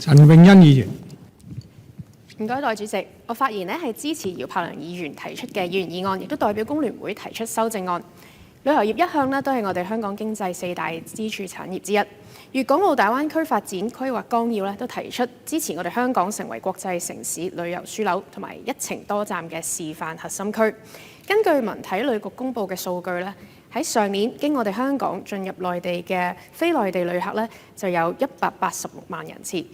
陳穎欣議員。唔該，代主席，我發言係支持姚柏良議員提出嘅議員議案，亦都代表工聯會提出修正案。旅遊業一向都係我哋香港經濟四大支柱產業之一。粵港澳大灣區發展規劃綱要都提出支持我哋香港成為國際城市旅遊樞紐同埋一程多站嘅示範核心區。根據文體旅局公佈嘅數據喺上年經我哋香港進入內地嘅非內地旅客就有186萬人次，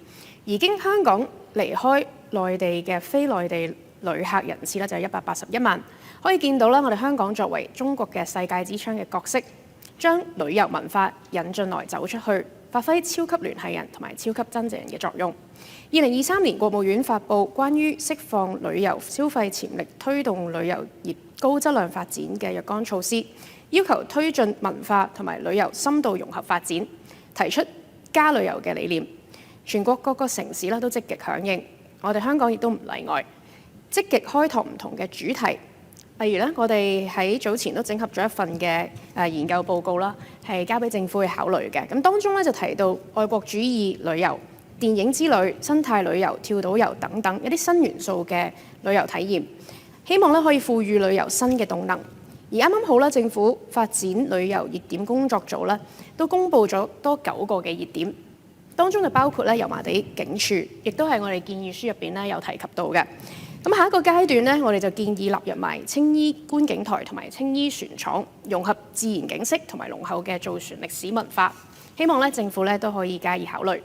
而經香港離開內地嘅非內地旅客人次就有181萬。可以見到我哋香港作為中國嘅世界之窗嘅角色，將旅遊文化引進來走出去，發揮超級聯繫人同埋超級增值人嘅作用。2023年國務院發布關於釋放旅遊消費潛力、推動旅遊業高質量發展嘅若干措施，要求推進文化同埋旅遊深度融合發展，提出加旅遊嘅理念。全國各個城市都積極響應，我哋香港亦都唔例外，積極開拓唔同嘅主題。例如我哋喺早前都整合咗一份嘅研究報告啦，係交俾政府去考慮嘅。咁當中就提到愛國主義旅遊、電影之旅、生態旅遊、跳島遊等等一啲新元素嘅旅遊體驗，希望可以賦予旅遊新嘅動能。而啱啱好政府發展旅遊熱點工作組都公布咗多9個嘅熱點，當中就包括油麻地警署，亦都係我哋建議書入邊有提及到嘅。咁下一個階段我哋就建議納入埋青衣觀景台同埋青衣船廠，融合自然景色同埋濃厚嘅造船歷史文化，希望政府都可以加以考慮。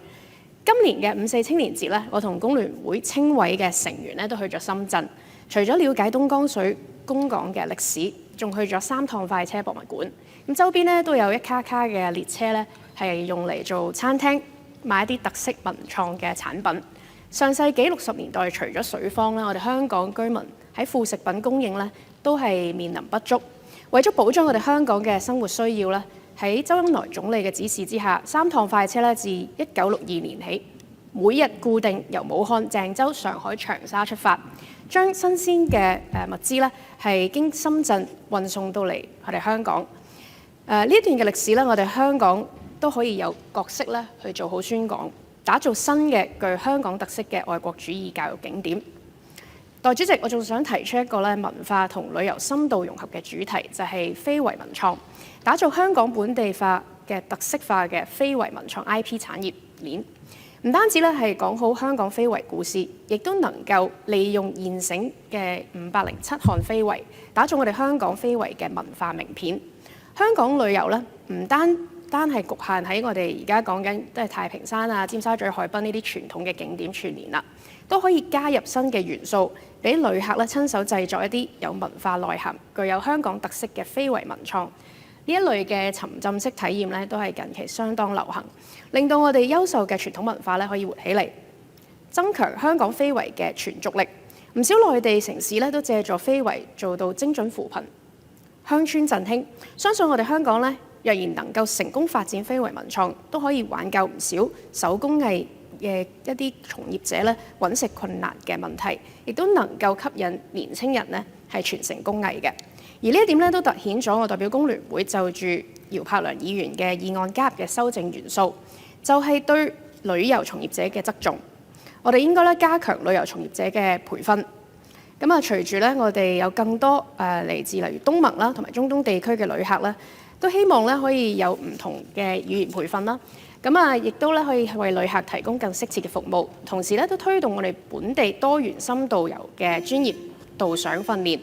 今年嘅5·4青年節我同工聯會青委嘅成員都去咗深圳，除咗了解東江水供港嘅歷史，仲去咗3趟快車博物館。咁周邊都有一卡卡嘅列車係用嚟做餐廳，買一啲特色文創嘅產品。上世紀60年代，除咗水荒我哋香港居民喺副食品供應都係面臨不足。為咗保障我哋香港嘅生活需要喺周恩來總理嘅指示之下，3趟快車自1962年起，每日固定由武漢、鄭州、上海、長沙出發，將新鮮嘅物資係經深圳運送到嚟我哋香港。呢一段嘅歷史我哋香港都可以有角色去做好宣講，打造新嘅具香港特色嘅愛國主義教育景點。代主席，我仲想提出一個文化同旅遊深度融合嘅主題，就係非遺文創，打造香港本地化嘅特色化嘅非遺文創 IP 產業鏈。唔單止係講好香港非遺故事，亦都能夠利用現成嘅507項非遺，打造我哋香港非遺嘅文化名片。香港旅遊唔單係局限喺我哋而家講緊都係太平山啊、尖沙咀海濱呢啲傳統嘅景點串聯啦，都可以加入新嘅元素，俾旅客親手製作一啲有文化內涵、具有香港特色嘅非遺文創。呢一類嘅沉浸式體驗都係近期相當流行，令到我哋優秀嘅傳統文化可以活起嚟，增強香港非遺嘅存續力。唔少內地城市都借助非遺做到精準扶貧、鄉村振興。相信我哋香港若然能夠成功發展非遺文創，都可以挽救唔少手工藝嘅一啲從業者揾食困難嘅問題，亦都能夠吸引年青人係傳承工藝嘅。而呢一點都凸顯咗我代表工聯會就住姚柏良議員嘅議案加入嘅修正元素，就係對旅遊從業者嘅側重。我哋應該加強旅遊從業者嘅培訓。隨住我哋有更多嚟自例如東盟啦同埋中東地區嘅旅客都希望可以有唔同嘅語言培訓啦。亦都可以為旅客提供更適切嘅服務，同時都推動我哋本地多元深度遊嘅專業導賞訓練。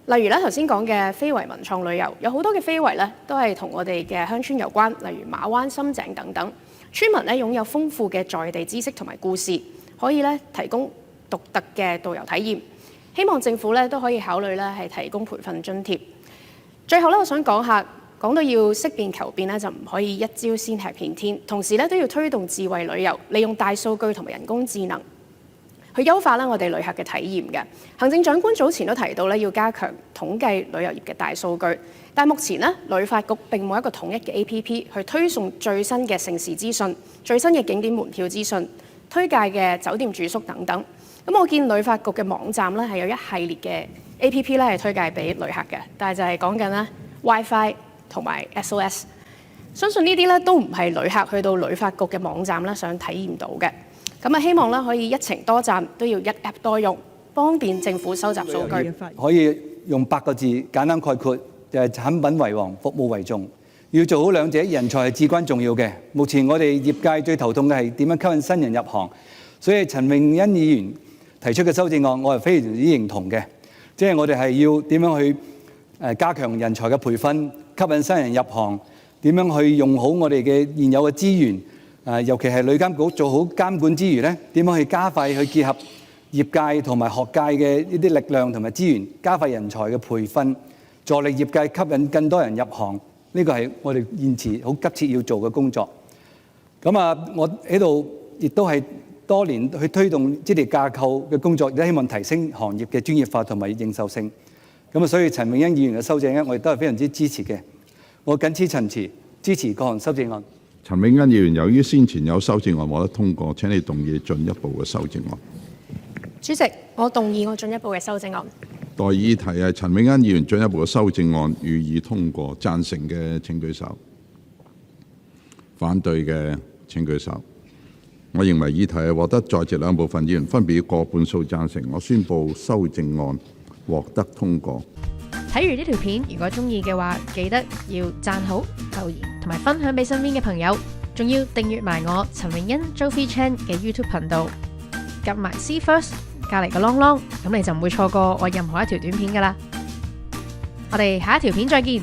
例如頭先講嘅非遺文創旅遊，有好多嘅非遺都係同我哋嘅鄉村有關，例如馬灣、深井等等。村民擁有豐富嘅在地知識同埋故事，可以提供獨特嘅導遊體驗。希望政府都可以考慮係提供培訓津貼。最後我想講到要識變求變就唔可以一招先吃遍天，同時都要推動智慧旅遊，利用大數據同埋人工智能去優化我哋旅客嘅體驗嘅。行政長官早前都提到要加強統計旅遊業嘅大數據，但目前旅發局並冇一個統一嘅 APP 去推送最新嘅盛事資訊、最新嘅景點門票資訊、推介嘅酒店住宿等等。我見旅發局嘅網站係有一系列嘅 APP 係推介俾旅客嘅，但係就係講緊WiFi 同埋 SOS， 相信呢啲都唔係旅客去到旅發局嘅網站想體驗到嘅。咁啊，希望咧可以一程多站，都要一 app 多用，方便政府收集數據。可以用8個字簡單概括，就係產品為王，服務為重。要做好兩者，人才係至關重要嘅。目前我哋業界最頭痛嘅係點樣吸引新人入行，所以陳穎欣議員提出嘅修正案，我係非常之認同嘅。即係我哋係要點樣去加強人才嘅培訓，吸引新人入行，點樣去用好我哋嘅現有嘅資源，尤其係旅監局做好監管之餘咧，點樣去加快去結合業界同埋學界嘅呢啲力量同埋資源，加快人才嘅培訓，助力業界吸引更多人入行。呢個係我哋現時好急切要做嘅工作。咁我喺度亦都係多年去推動職業架構嘅工作，亦都希望提升行業嘅專業化同埋認受性。咁所以陳穎欣議員嘅修正案，我亦都係非常之支持嘅。我謹此陳辭，支持各項修正案。陳穎欣議員，由於先前有修正案獲得通過，請你動議進一步嘅修正案。主席，我動議我進一步嘅修正案。待議題係陳穎欣議員進一步嘅修正案，予以通過。贊成嘅請舉手，反對嘅請舉手。我認為議題係獲得在席兩部分議員分別以過半數贊成，我宣布修正案獲得通過。睇完呢條片，如果中意嘅話，記得要讚好、留言同埋分享俾身邊嘅朋友，仲要訂閱埋我陳穎欣 Jovi Chan 嘅 YouTube 頻道，撳埋 See First 隔離個啷啷，咁你就唔會錯過我任何一條短片㗎喇。我哋下一條片再見。